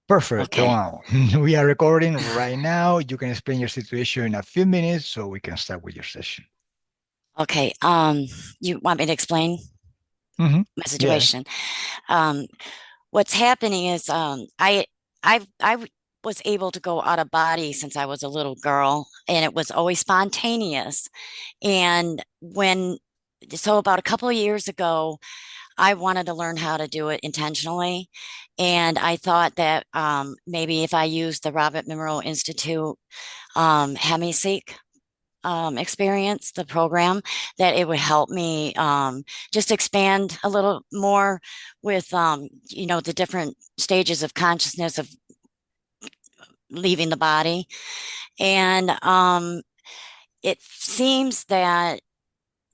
Perfect. Okay. Wow. We are recording right now. You can explain your situation in a few minutes so we can start with your session. Okay. You want me to explain Hmm. my Yeah. situation? Um, what's happening is I was able to go out of body since I was a little girl, and it was always spontaneous. And so about a couple of years ago, I wanted to learn how to do it intentionally. And I thought that maybe if I used the Robert Monroe Institute HemiSeek experience, the program, that it would help me just expand a little more with, the different stages of consciousness of leaving the body. And it seems that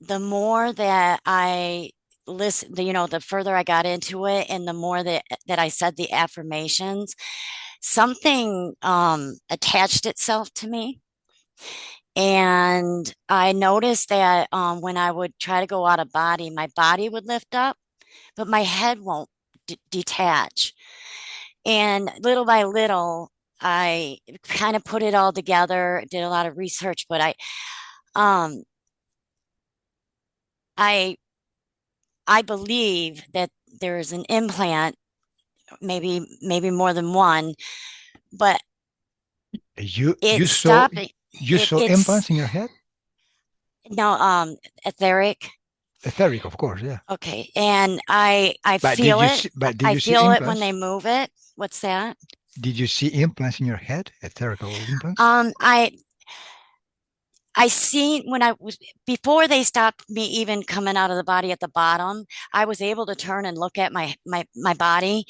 the more that I listen, the further I got into it, and the more that I said the affirmations, something attached itself to me. And I noticed that when I would try to go out of body, my body would lift up, but my head won't detach. And little by little, I kind of put it all together, did a lot of research, but um, I, I believe that there is an implant, maybe more than one, but You you it's saw stopping. you saw It's implants in your head? no etheric. Etheric, of course, yeah. Okay, and I But feel it. did I you see feel it when implants? they move it. What's that? Did you see implants in your head? Etherical implants? Um, I I seen when I was before they stopped me even coming out of the body at the bottom, I was able to turn and look at my body.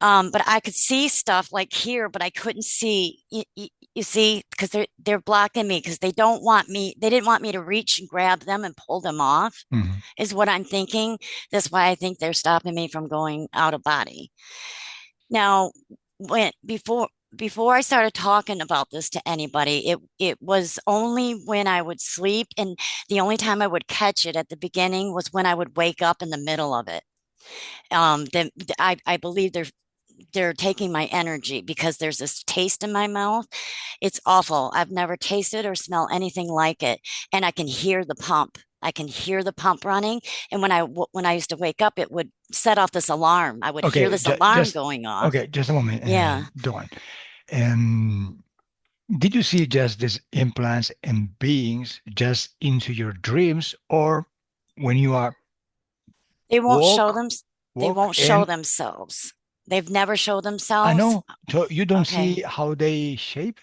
But I could see stuff like here, but I couldn't see. You see, because they're blocking me because they don't want me. They didn't want me to reach and grab them and pull them off. Hmm. Is what I'm thinking. That's why I think they're stopping me from going out of body. Now, when before I started talking about this to anybody, it was only when I would sleep, and the only time I would catch it at the beginning was when I would wake up in the middle of it. I believe they're taking my energy because there's this taste in my mouth. It's awful. I've never tasted or smelled anything like it, and I can hear the pump. I can hear the pump running, and when I used to wake up, it would set off this alarm. I would hear Okay, this alarm going off. just a moment, Yeah, Dawn. Um, did you see just these implants and beings just into your dreams, or when you are they won't show walk them. They walk won't show and themselves. They've never showed I themselves. know, so you don't Okay, see how they shape?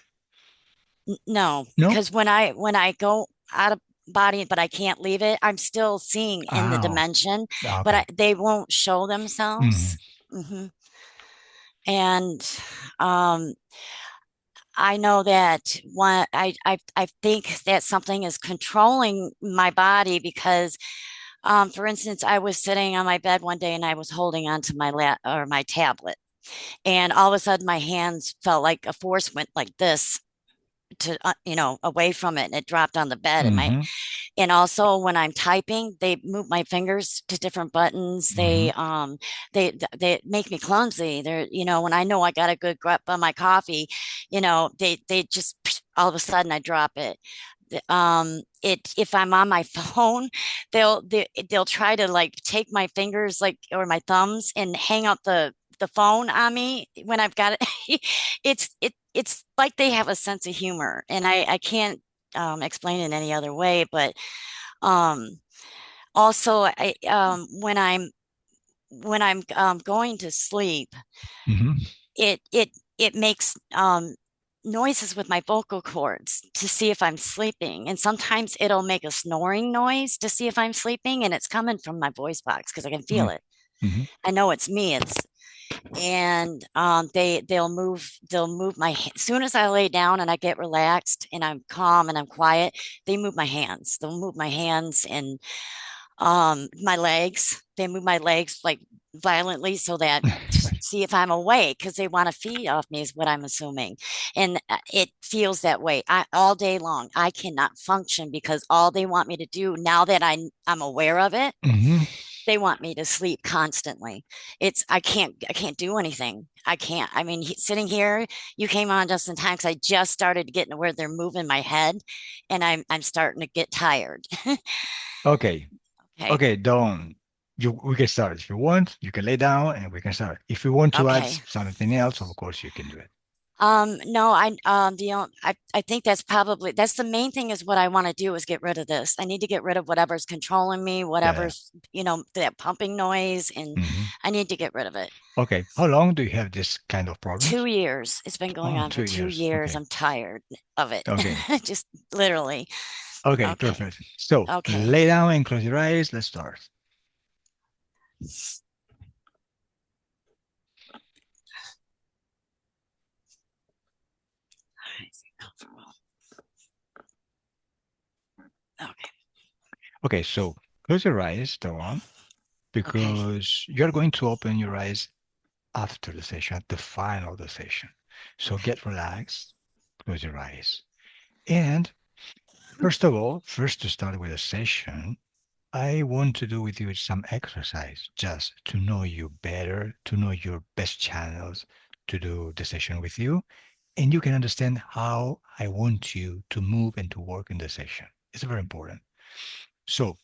no, No? because when I go out of body, but I can't leave it, I'm still seeing in the Oh, dimension, but okay. they won't show Hmm. themselves. Hmm. And um, I know that I think that something is controlling my body because, for instance, I was sitting on my bed one day and I was holding onto my or my tablet, and all of a sudden my hands felt like a force went like this to away from it, and it dropped on the bed, and my Hmm. and also when I'm typing, they move my fingers to different buttons. Hmm. They make me clumsy. They're, when I know I got a good grip on my coffee, they just all of a sudden I drop it. It if I'm on my phone, they'll try to like take my fingers like or my thumbs and hang up the phone on me when I've got it. It's like they have a sense of humor, and I can't explain it any other way. But um, also, when I'm going to sleep, Hmm. it makes noises with my vocal cords to see if I'm sleeping, and sometimes it'll make a snoring noise to see if I'm sleeping, and it's coming from my voice box because I can feel it. Hmm. I know it's me. And they'll move as soon as I lay down and I get relaxed and I'm calm and I'm quiet. They move my hands. They'll move my hands and my legs. They move my legs like violently so that to see if I'm awake because they want to feed off me is what I'm assuming. And it feels that way all day long. I cannot function because all they want me to do now that I'm aware of it Hmm. they want me to sleep constantly. I can't do anything. I can't. I mean, sitting here, you came on just in time because I just started getting to where they're moving my head, and I'm starting to get tired. Okay. Okay. Okay, don't. We can start. If you want, you can lay down and we can start. If you want to add Okay. something else, of course you can do it. No, I think that's the main thing is what I want to do is get rid of this. I need to get rid of whatever's controlling me, Yeah. whatever's, that pumping noise, and Hmm. I need to get rid of it. Okay. How long do you have this kind of Two problems? years. It's been going Oh, on for two two years. years. Okay. I'm tired of it. Okay. Just literally. Okay, Okay. perfect. So Okay. lay down and close your eyes. Let's start. Okay. Okay, so close your eyes, go on, Okay. because you're going to open your eyes after the session, at the final of the session. So Okay. get relaxed, close your eyes. And first of all, first to start with a session, I want to do with you some exercise just to know you better, to know your best channels to do the session with you. And you can understand how I want you to move and to work in the session. It's very important. So,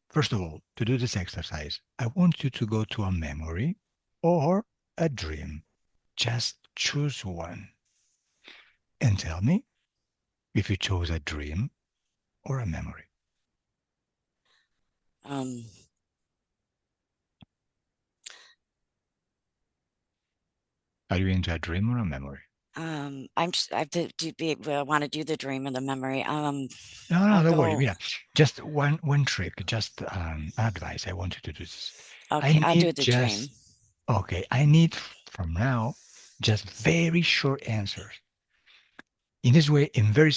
first of all, to do this exercise, I want you to go to a memory or a dream. Just choose one and tell me if you chose a dream or a memory. Um, Are you into a dream or a memory? I want to do the dream and the memory. No, no, I'll don't worry. go. Mira, just one trick, just advice. I want you to do this. I Okay. I'll need do the dream. just, okay, I need from now just very short answers. In this way, in very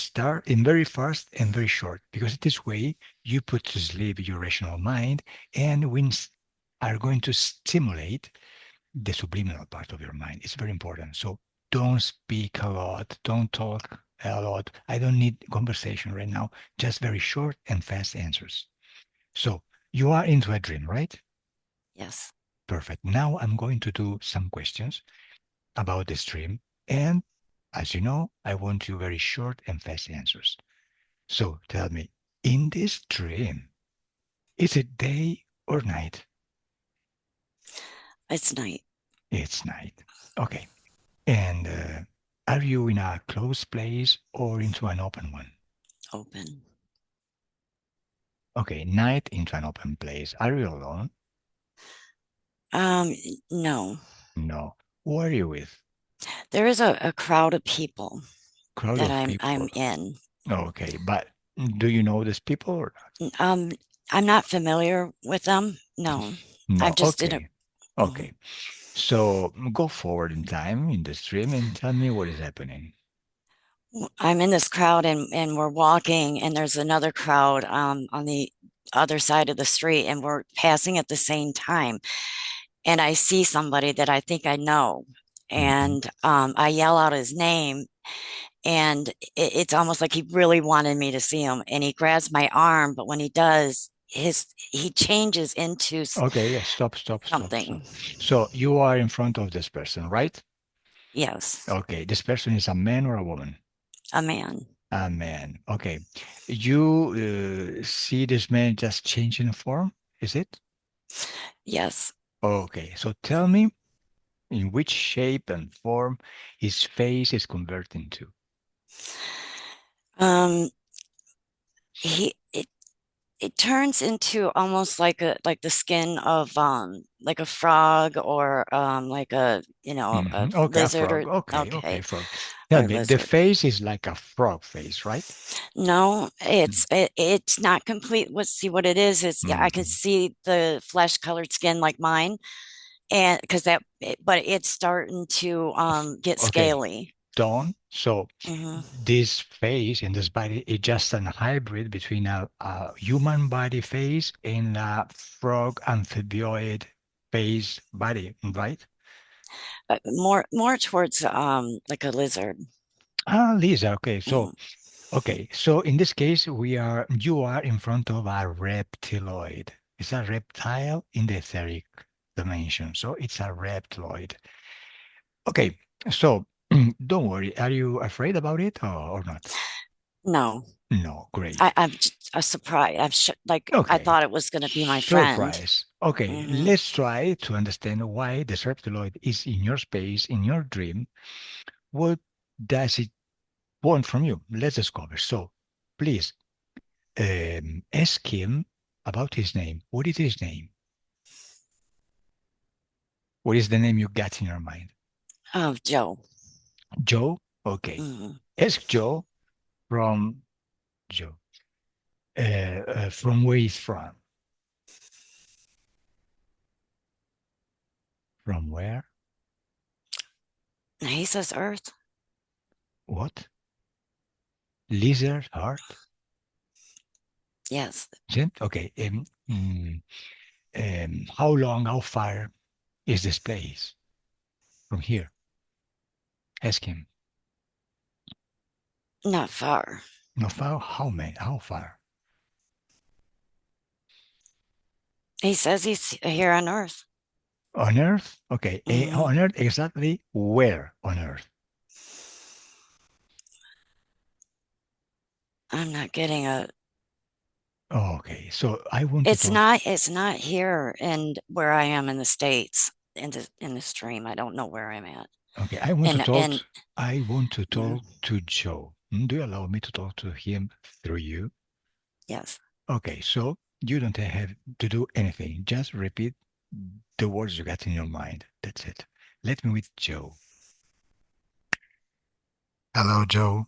fast and very short, because this way you put to sleep your rational mind and we are going to stimulate the subliminal part of your mind. It's very important. So don't speak a lot, don't talk a lot. I don't need conversation right now, just very short and fast answers. So you are into a dream, right? Yes. Perfect. Now I'm going to do some questions about this dream. And as you know, I want you very short and fast answers. So tell me, in this dream, is it day or night? It's night. It's night. Okay. And are you in a closed place or into an open one? Open. Okay, night into an open place. Are you alone? Um, no. No. Who are you with? There is a crowd of people Crowd that of I'm people. in. Okay, but do you know these people or Um, I'm not familiar with them. not? No. I'm No. just in a Okay. mhm. Okay. So go forward in time in the stream and tell me what is happening. I'm in this crowd and we're walking and there's another crowd on the other side of the street and we're passing at the same time. And I see somebody that I think I know. Mhm. And I yell out his name and it's almost like he really wanted me to see him. And he grabs my arm, but when he does, he changes into Okay, yeah, stop, stop, stop, stop. something. So you are in front of this person, right? Yes, Okay, this person is a man or a woman? a man. A man. Okay. You see this man just changing form, is it? Yes. Okay, so tell me in which shape and form his face is converting to. Um, he it turns into almost like the skin of like a frog or like a Okay, a lizard frog. or Okay, okay, okay frog. Tell or me, the lizard. face is like a frog face, right? No, it's not complete. Let's see what it is. It's yeah, I can Mm-hmm. see the flesh colored skin like mine, and because but it's starting to get Okay, scaly. Dawn. So Hmm. this face and this body is just an hybrid between a human body face and a frog amphibioid face body, right? More towards like a lizard. Ah, Lisa. Okay, so Mhm. okay, so in this case, you are in front of a reptiloid. It's a reptile in the etheric dimension. So it's a reptiloid. Okay, so don't worry. Are you afraid about it or not? No, No, great. I'm a surprise. Like I Okay, thought it was going to be my friend. surprise. Okay, Hmm. let's try to understand why the reptiloid is in your space, in your dream. What does it want from you? Let's discover. So please ask him about his name. What is his name? What is the name you got in your mind? Oh, Joe. Joe? Okay. Hmm. Ask Joe from Joe. From where he's from. From where? He says Earth. What? Lizard heart? Yes. Is it? Okay. How long, how far is this place from here? Ask him. Not far. No far? How many? How far? He says he's here on Earth. On Earth? Okay. Hmm. On Earth, exactly where on Earth? I'm not getting a. Okay. So I want to talk. It's not here and where I am in the States in the stream. I don't know where I'm at. Okay. I want to talk. And I want to mm, talk to Joe. Do you allow me to talk to him through you? yes. Okay. So you don't have to do anything. Just repeat the words you got in your mind. That's it. Let me with Joe. Hello, Joe.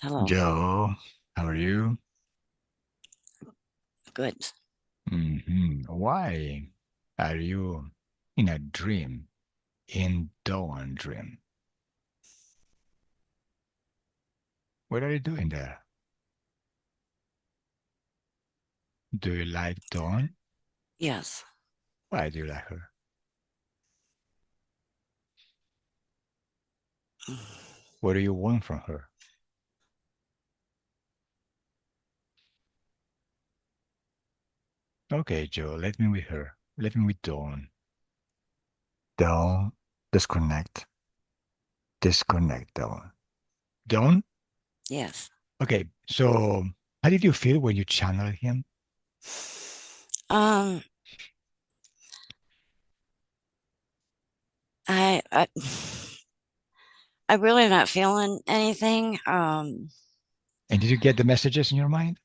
Hello. Joe, how are you? Good. Why are you in a dream, in dawn dream? What are you doing there? Do you like Dawn? Yes. Why do you like her? What do you want from her? Okay, Joe, let me with her. Let me with Dawn. Dawn, disconnect. Disconnect, Dawn. Dawn? Yes. Okay, so how did you feel when you channeled him? Um, I I really am not feeling anything. And did you get the messages in your mind?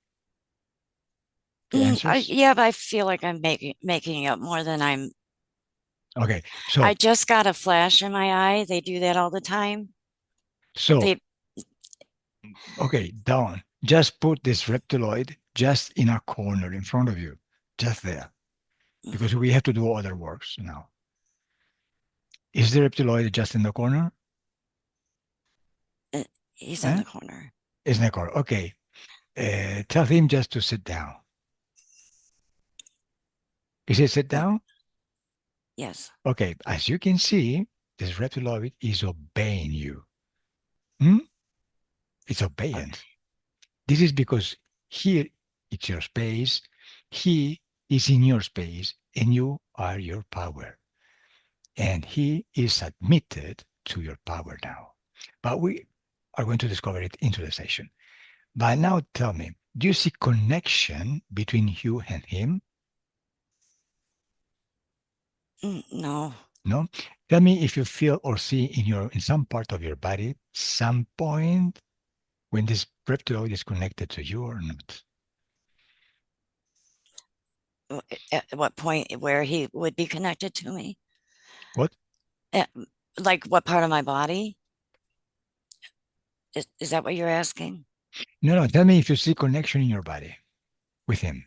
The answers? Yeah, but I feel like I'm making up more than I'm. Okay, I so just got a flash in my eye. They do that all the time. so They okay, Dawn, just put this reptiloid just in a corner in front of you, just there, because we have to do other works now. Is the reptiloid just in the corner? uh, he's in Eh? the corner. It's in the corner. Okay. Tell him just to sit down. Is it sit Mm, down? yes. Okay. As you can see, this reptiloid is obeying you. Hmm? It's Okay. obedient. This is because here it's your space, he is in your space, and you are your power. And he is submitted to your power now. But we are going to discover it into the session. But now tell me, do you see connection between you and him? No. No? Tell me if you feel or see in some part of your body some point when this reptiloid is connected to you or not. At what point where he would be connected to me? What? At, like what part of my body? Is that what you're asking? No, no. Tell me if you see connection in your body with him.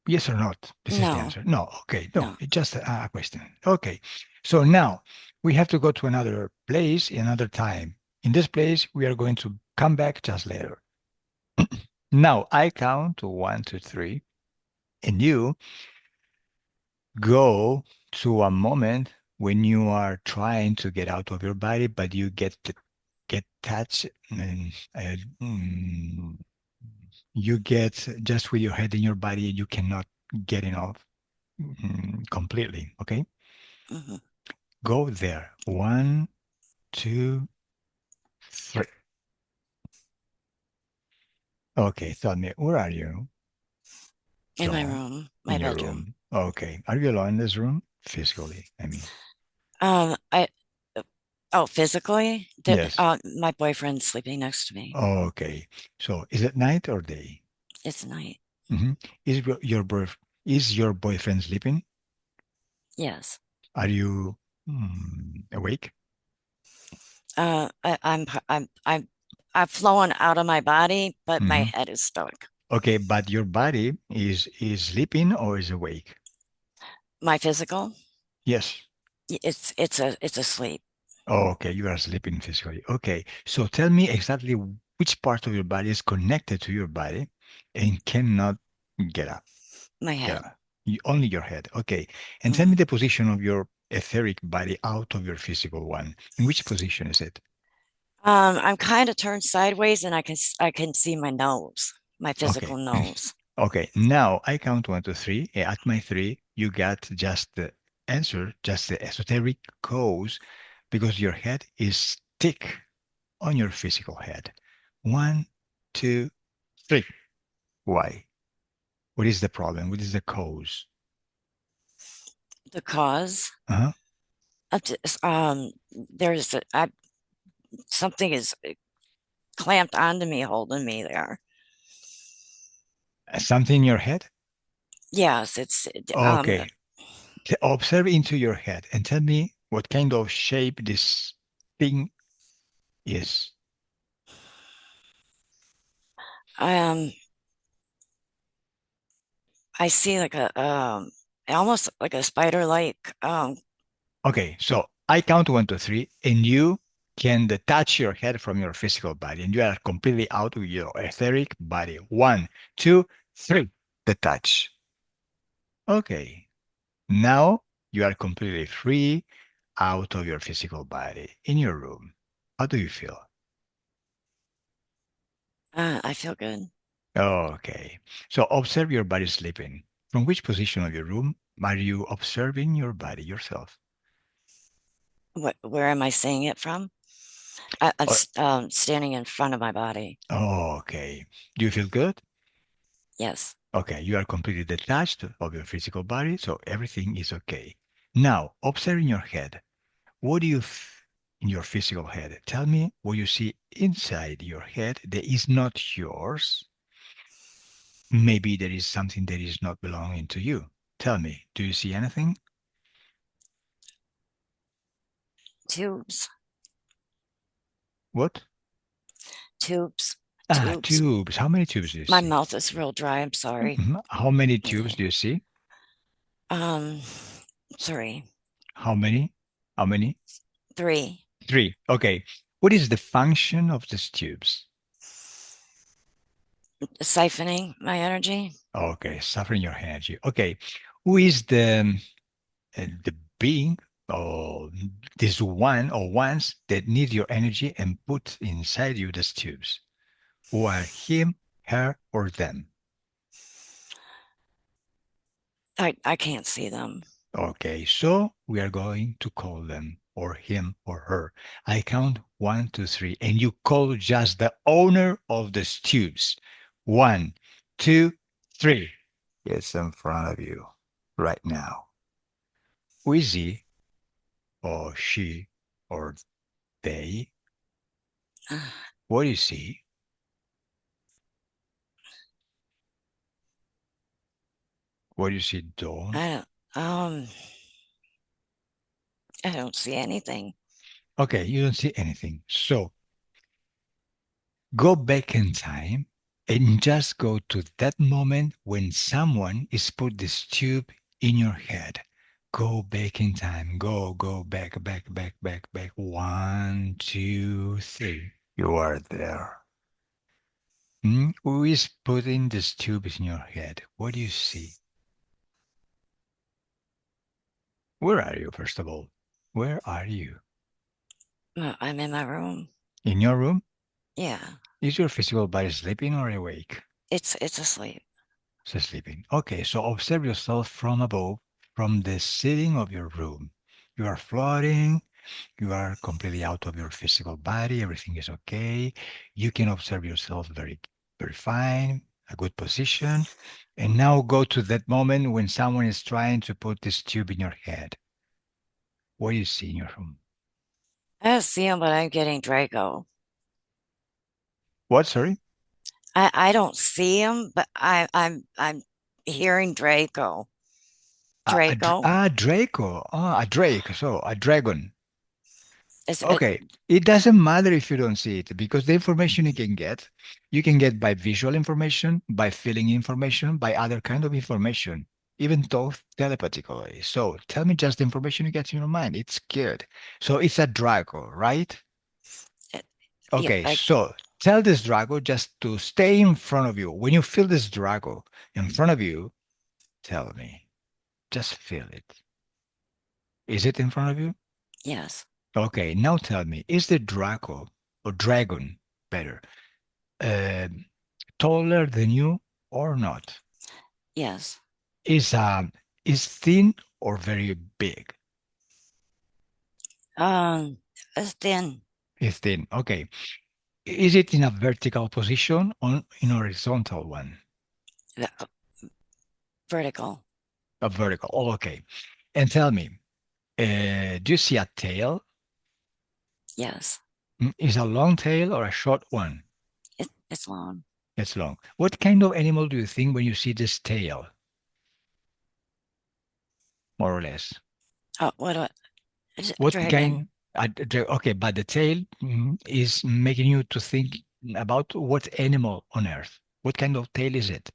Yes or not? This is the No. answer. No. Okay. No, No. it's just a question. Okay. So now we have to go to another place, another time. In this place, we are going to come back just later. Now I count to one, two, three, and you go to a moment when you are trying to get out of your body, but you get get touched and you get just with your head in your body, you cannot get enough completely. Okay, hmm go there. One, two, three. Okay, tell me, where are you? In my Go room, in my your bedroom. room. Okay, are you alone in this room? Physically, I mean. I oh, physically, Yes. my boyfriend's sleeping next to me. Okay. So is it night or day? It's night. hmm Is your boyfriend sleeping? Yes. Are you awake? I've flown out of my body, but my hmm head is stuck. Okay, but your body is sleeping or is awake? My physical, Yes. it's asleep. Okay, you are sleeping physically. Okay, so tell me exactly which part of your body is connected to your body and cannot get up. My Get head. up. Only your head. Okay, and tell me Mhm. the position of your etheric body out of your physical one. In which position is it? I'm kind of turned sideways, and I can see my nose, my Okay. physical nose. Okay, now I count one, two, three. At my three, you got just the answer, just the esoteric cause, because your head is thick on your physical head. One, two, three. Why? What is the problem? What is the cause? The cause Uh-huh. of this, there's something is clamped onto me, holding me there. Something in your head? Yes, Okay. Observe into your head and tell me what kind of shape this thing is. um, I see like a almost like a spider-like Okay, so I count one, two, three, and you can detach your head from your physical body, and you are completely out of your etheric body. One, two, three. Detach. Okay. Now you are completely free out of your physical body in your room. How do you feel? I feel good. Okay. So observe your body sleeping. From which position of your room are you observing your body yourself? Where am I seeing it from? I'm Oh, standing in front of my body. okay. Do you feel good? Yes. Okay, you are completely detached of your physical body, so everything is okay. Now, observe in your head. What do you in your physical head? Tell me what you see inside your head that is not yours. Maybe there is something that is not belonging to you. Tell me, do you see anything? Tubes, What? tubes, Ah, tubes. tubes. How many tubes do you My see? mouth is real dry. I'm sorry. How many tubes do you see? Um, sorry. How many? How many? Three. Three. Okay. What is the function of these tubes? Siphoning my energy. Okay, suffering your energy. Okay. Who is the being or this one or ones that need your energy and put inside you these tubes? Who are him, her, or them? I can't see them. Okay, so we are going to call them or him or her. I count one, two, three, and you call just the owner of the tubes. One, two, three. It's in front of you right now. Who is he or she or they? What is he? What is he doing? I um I don't see anything. Okay, you don't see anything. So go back in time and just go to that moment when someone is put this tube in your head. Go back in time. Go back, back, back, back, back. One, two, three. You are there. Who is putting this tube in your head? What do you see? Where are you, first of all? Where are you? I'm in my room. In your room? Yeah, Is your physical body sleeping or awake? it's asleep. So sleeping. Okay, so observe yourself from above, from the ceiling of your room. You are floating, you are completely out of your physical body, everything is okay. You can observe yourself very, very fine, a good position. And now go to that moment when someone is trying to put this tube in your head. What do you see in your room? I don't see him, but I'm getting Draco. What, sorry? I don't see him, but I'm hearing Draco. Draco Draco. A drake. So a dragon. is it? Okay. It doesn't matter if you don't see it because the information you can get by visual information, by feeling information, by other kind of information, even though telepathically. So tell me just the information you get in your mind. It's good. So it's a Draco, right? it yeah, Okay. So tell this Draco just to stay in front of you. When you feel this Draco in front of you, tell me. Just feel it. Is it in front of you? yes, Okay, now tell me, is the Draco or dragon better, uh, taller than you or not? yes. Is is thin or very big? It's thin, Is thin. Okay. Is it in a vertical position or in a horizontal one? uh, vertical. A vertical. Oh, okay. And tell me, do you see a tail? Yes, Is a long tail or a short one? it's long. It's long. What kind of animal do you think when you see this tail, more or less? Oh, what? It's a What dragon. kind? Okay, but the tail is making you to think about what animal on earth. What kind of tail is it?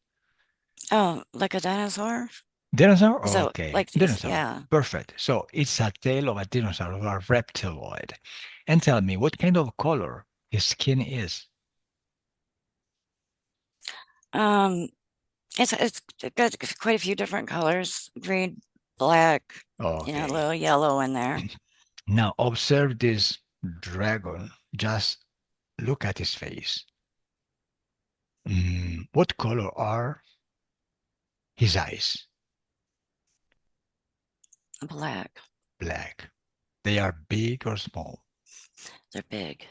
Oh, like a dinosaur? Dinosaur? So, Okay, like, dinosaur. yeah. Perfect. So it's a tail of a dinosaur or a reptiloid. And tell me, what kind of color his skin is? Um, it's got quite a few different colors: green, black, a Okay. little yellow in there. Now observe this dragon. Just look at his face. What color are his eyes? Black. Black. They are big or small? They're big.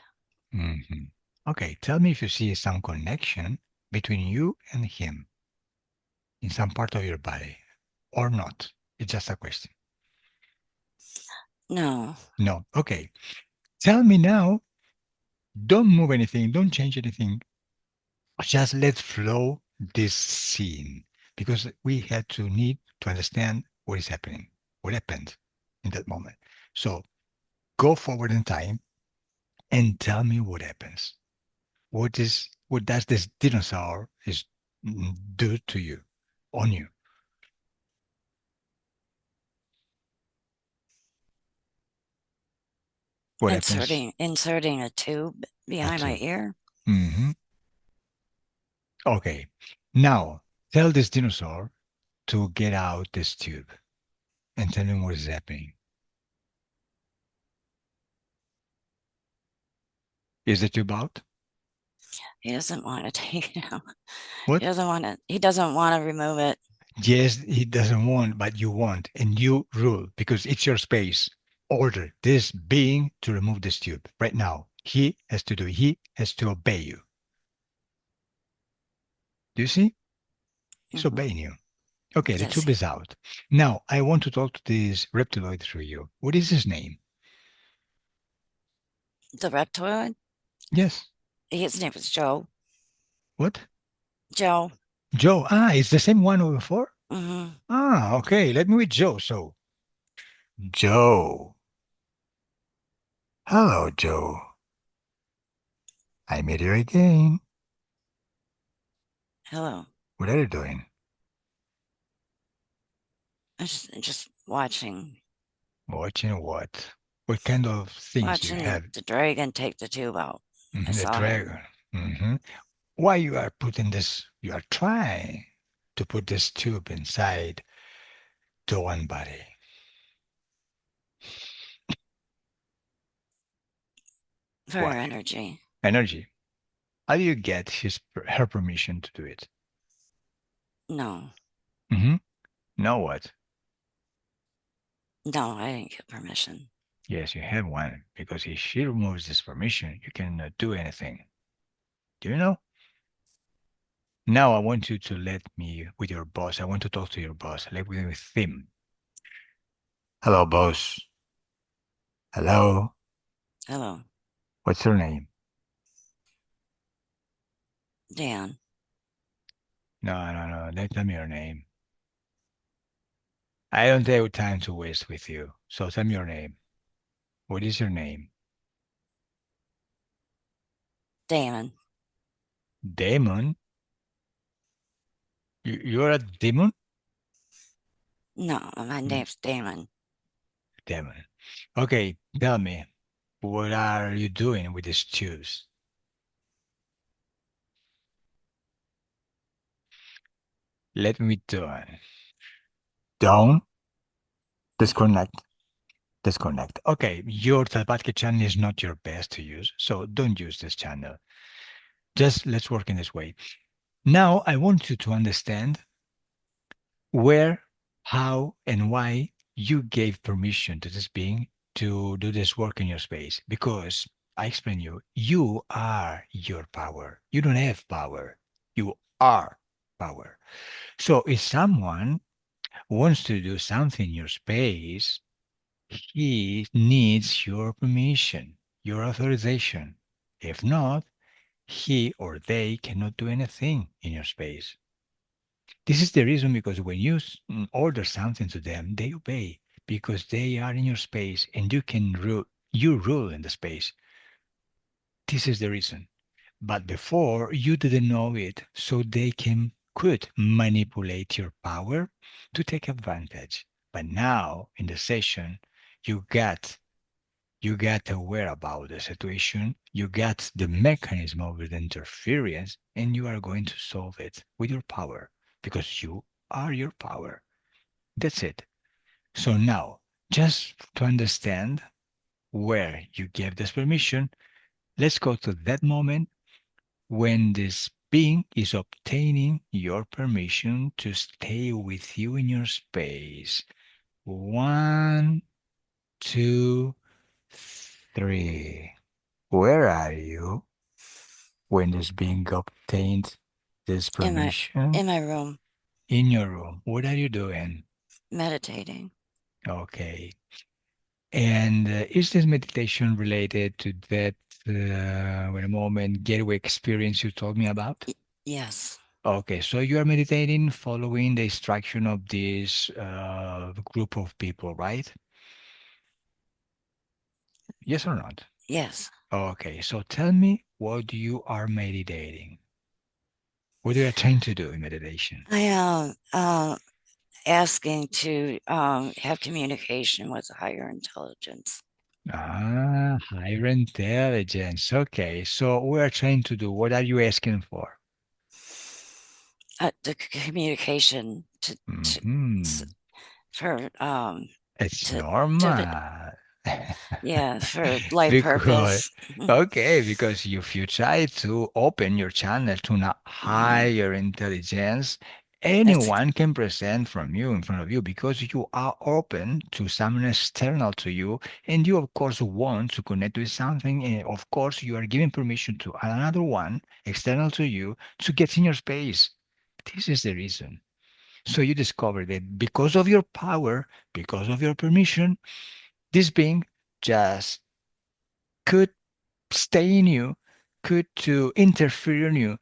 Mhm. Okay, tell me if you see some connection between you and him in some part of your body or not. It's just a question. No, No. Okay. Tell me now, don't move anything, don't change anything. Just let flow this scene because we had to need to understand what is happening, what happened in that moment. So go forward in time and tell me what happens. What does this dinosaur is do to you, on you? What happens? inserting a tube A behind my tube. ear. Hmm. Okay. Now tell this dinosaur to get out this tube and tell him what is happening. Is the tube out? He doesn't want to take it out. What? He doesn't want to remove it. Yes, he doesn't want, but you want, and you rule because it's your space. Order this being to remove this tube right now. He has to do. He has to obey you. Do you see? He's Hmm. obeying you. Okay, the Yes, tube is out. Now I want to talk to this reptiloid through you. What is his name? the reptoid. Yes. His name is Joe. What? Joe. Joe. Ah, it's the same one over before? Hmm. Ah, okay. Let me with Joe. So, Joe. Hello, Joe. I met you again. Hello. What are you doing? I'm just watching Watching what? What kind of things do you watching have? the dragon take the tube out. I The saw him. dragon. Hmm. Why you are putting this? You are trying to put this tube inside to one body. for Why? energy. Energy. How do you get her permission to do it? No, Mm-hmm. Now what? no, I didn't get permission. Yes, you have one, because if she removes this permission, you cannot do anything. Do you know? Now I want you to let me with your boss. I want to talk to your boss. Let me with him. Hello, boss. Hello. Hello, What's your name? Dan. No, no, no. Don't tell me your name. I don't have time to waste with you. So tell me your name. What is your name? Damon. Damon? You're a demon? No, my Mm, name's Damon. Demon. Okay, tell me. What are you doing with these tubes? Let me done. Down. Disconnect. Disconnect. Okay, your telepathic channel is not your best to use, so don't use this channel. Just let's work in this way. Now I want you to understand where, how, and why you gave permission to this being to do this work in your space. Because I explain you are your power. You don't have power. You are power. So if someone wants to do something in your space, he needs your permission, your authorization. If not, he or they cannot do anything in your space. This is the reason, because when you order something to them, they obey, because they are in your space and you rule in the space. This is the reason. But before you didn't know it, so they could manipulate your power to take advantage. But now in the session, you got you got aware about the situation, you got the mechanism of the interference, and you are going to solve it with your power, because you are your power. That's it. So now, just to understand where you gave this permission, let's go to that moment when this being is obtaining your permission to stay with you in your space. One, two, three. Where are you when this being obtained this In my permission? in my room, In your room. What are you doing? meditating. Okay. And is this meditation related to that, wait a moment, gateway experience you told me about? Yes, Okay, so you are meditating following the instruction of this group of people, right? Yes or not? yes. Okay, so tell me what you are meditating. What are you trying to do in meditation? I am asking to have communication with a higher intelligence. Ah, higher intelligence. Okay, so we are trying to do. What are you asking for? The communication Hmm. for It's to to normal. yeah, for life Because, purpose. okay, because if you try to open your channel to a Mhm. higher intelligence, That's anyone can present from you in front of you, because you are open to someone external to you, and you of course want to connect with something, and of course you are giving permission to another one external to you to get in your space. This is the reason. So you discover that because of your power, because of your permission, this being just could stay in you, could to interfere in you,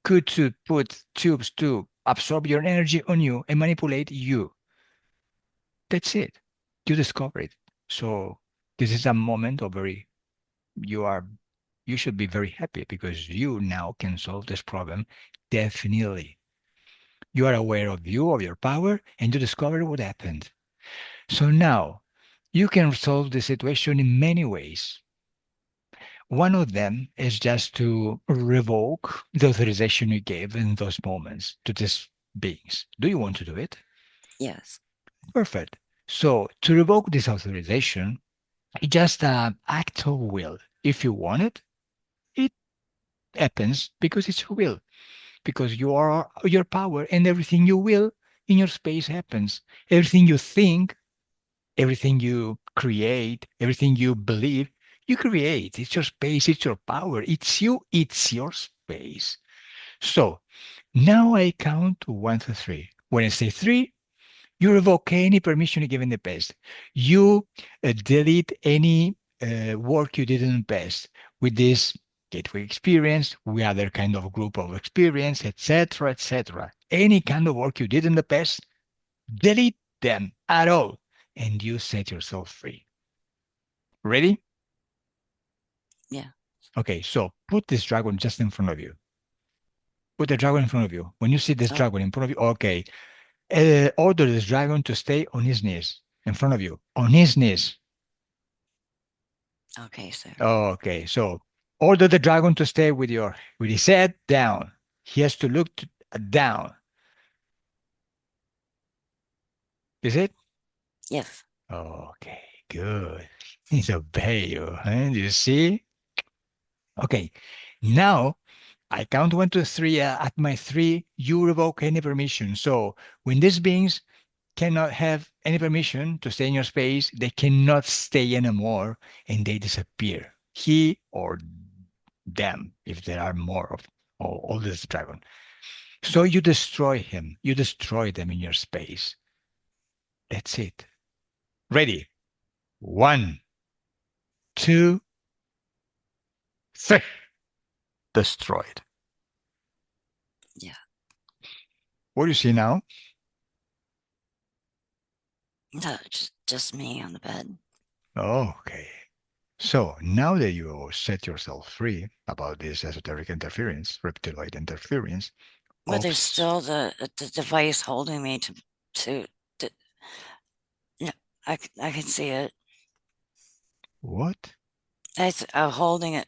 could to put tubes to absorb your energy on you and manipulate you. That's it. You discover it. So this is a moment of very you are you should be very happy, because you now can solve this problem. Definitely. You are aware of you, of your power, and you discover what happened. So now you can solve the situation in many ways. One of them is just to revoke the authorization you gave in those moments to these beings. Do you want to do it? yes. Perfect. So to revoke this authorization, it's just an act of will. If you want it, it happens because it's your will, because you are your power, and everything you will in your space happens. Everything you think, everything you create, everything you believe, you create. It's your space, it's your power, it's you, it's your space. So now I count to 1 to 3. When I say three, you revoke any permission you give in the past. You delete any work you did in the past with this gateway experience, with other kind of group of experience, etc., etc. Any kind of work you did in the past, delete them at all, and you set yourself free. Ready? Yeah. Okay, so put this dragon just in front of you. Put the dragon in front of you. When you see this Oh, dragon in front of you, okay, order this dragon to stay on his knees in front of you, on his knees. okay, sir. Okay, so order the dragon to stay with his head down. He has to look down. Is it? Yes. Okay, good. He's obey you. Huh? Do you see? Okay, now I count 1 to 3. At my three, you revoke any permission. So when these beings cannot have any permission to stay in your space, they cannot stay anymore and they disappear. He or them, if there are more of all this dragon. So you destroy him. You destroy them in your space. That's it. Ready? 1, 2, 3. Destroyed. Yeah. What do you see now? No, just me on the bed. Okay. So now that you set yourself free about this esoteric interference, reptiloid interference, But there's of still the device holding me to no, I can see it. what? It's holding it,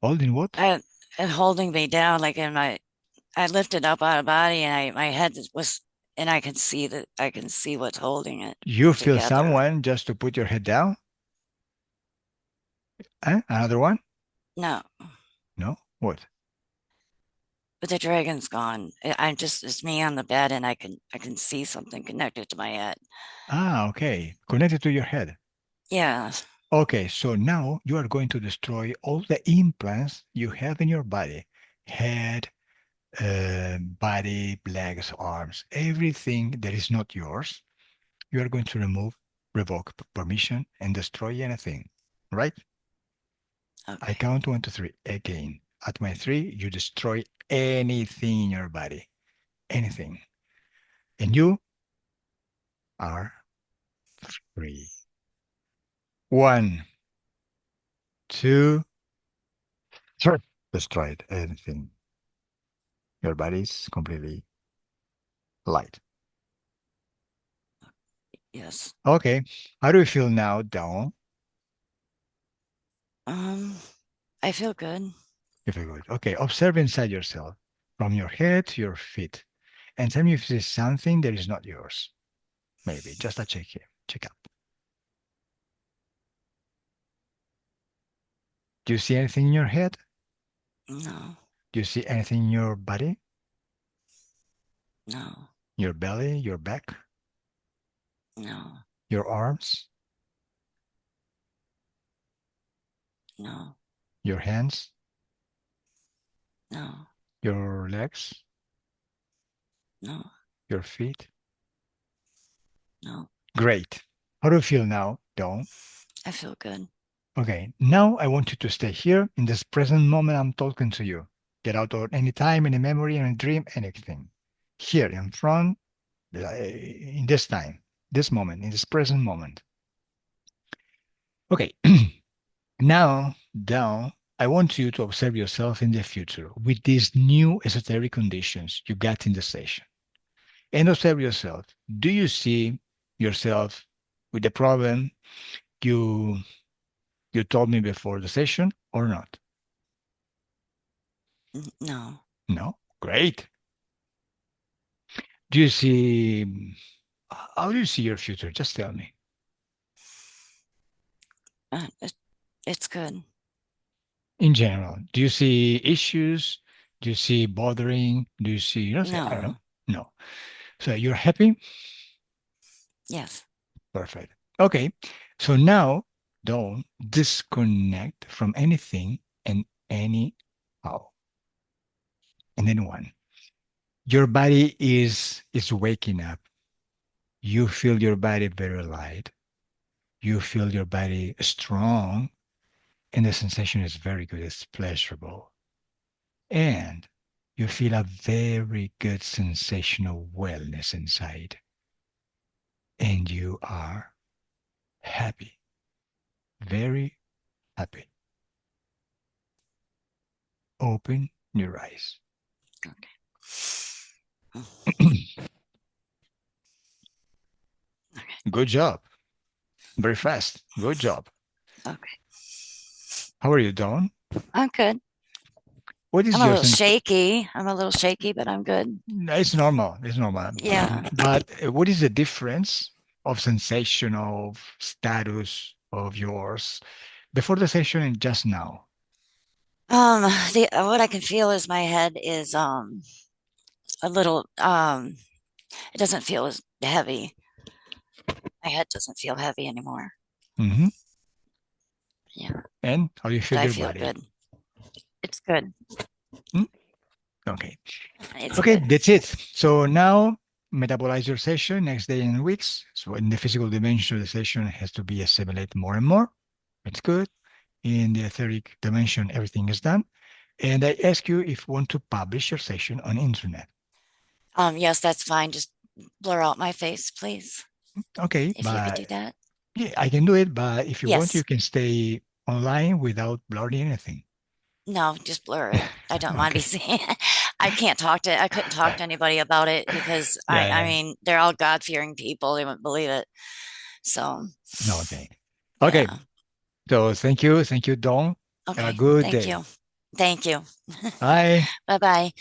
Holding what? I, it holding me down like in my. I lifted up out of body, and my head was, and I can see what's holding it You feel together. someone just to put your head down? Another one? No, No? What? but the dragon's gone. I'm just it's me on the bed, and I can see something connected to my head. Okay. Connected to your head. Yeah. Okay, so now you are going to destroy all the implants you have in your body. Head, body, legs, arms, everything that is not yours. You are going to remove, revoke permission, and destroy anything. Right? I Okay. count 1 to 3 again. At my three, you destroy anything in your body. Anything. And you are free. 1, 2, 3. Destroyed anything. Your body is completely light. Yes. Okay. How do you feel now, Dawn? Um. I feel good. You feel good. Okay. Observe inside yourself from your head to your feet. And tell me if there's something that is not yours. Maybe just a check here. Check up. Do you see anything in your head? No. Do you see anything in your body? No. Your belly, your back, No. your arms, No. your hands, No. your legs, No. your feet? No. Great. How do you feel now, Dawn? I feel good. Okay, now I want you to stay here in this present moment I'm talking to you. Get out of any time, any memory, any dream, anything. Here in front, in this time, this moment, in this present moment. Okay, now, down, I want you to observe yourself in the future with these new esoteric conditions you got in the session. And observe yourself. Do you see yourself with the problem you you told me before the session or not? No. No? Great. Do you see how do you see your future? Just tell me. It's good. In general? Do you see issues? Do you see bothering? Do you see, say, I don't know. No. No. So you're happy? Yes. Perfect. Okay. So now don't disconnect from anything and anyhow and anyone. Your body is waking up. You feel your body very light. You feel your body strong, and the sensation is very good. It's pleasurable. And you feel a very good sensation of wellness inside. And you are happy, very happy. Open your eyes. Okay. Good job. Very fast. Good job. Okay. How are you, Dawn? I'm good. What I'm is a your little sense? shaky. I'm a little shaky, but I'm good. It's normal. It's normal. Yeah. But what is the difference of sensation of status of yours before the session and just now? The what I can feel is my head is a little it doesn't feel as heavy. My head doesn't feel heavy anymore. Hmm. Yeah, And how do you but feel I your feel body? good. It's good. Hmm? Okay. It's Okay, good. that's it. So now metabolize your session next day and weeks. So in the physical dimension, the session has to be assimilated more and more. It's good. In the etheric dimension, everything is done. And I ask you if you want to publish your session on internet. Yes, that's fine. Just blur out my face, please. Okay, If you could do but that. yeah, I can do it. But if you want, you Yes. can stay online without blurring anything. No, just blur it. I don't mind be Okay. seen. I couldn't talk to anybody about it because Yeah, I yeah. mean, they're all God-fearing people. They wouldn't believe it. So, No, okay. Okay. yeah. So thank you. Thank you, Dawn. Have a Okay. good Thank day. you. Thank you. Bye. Bye-bye.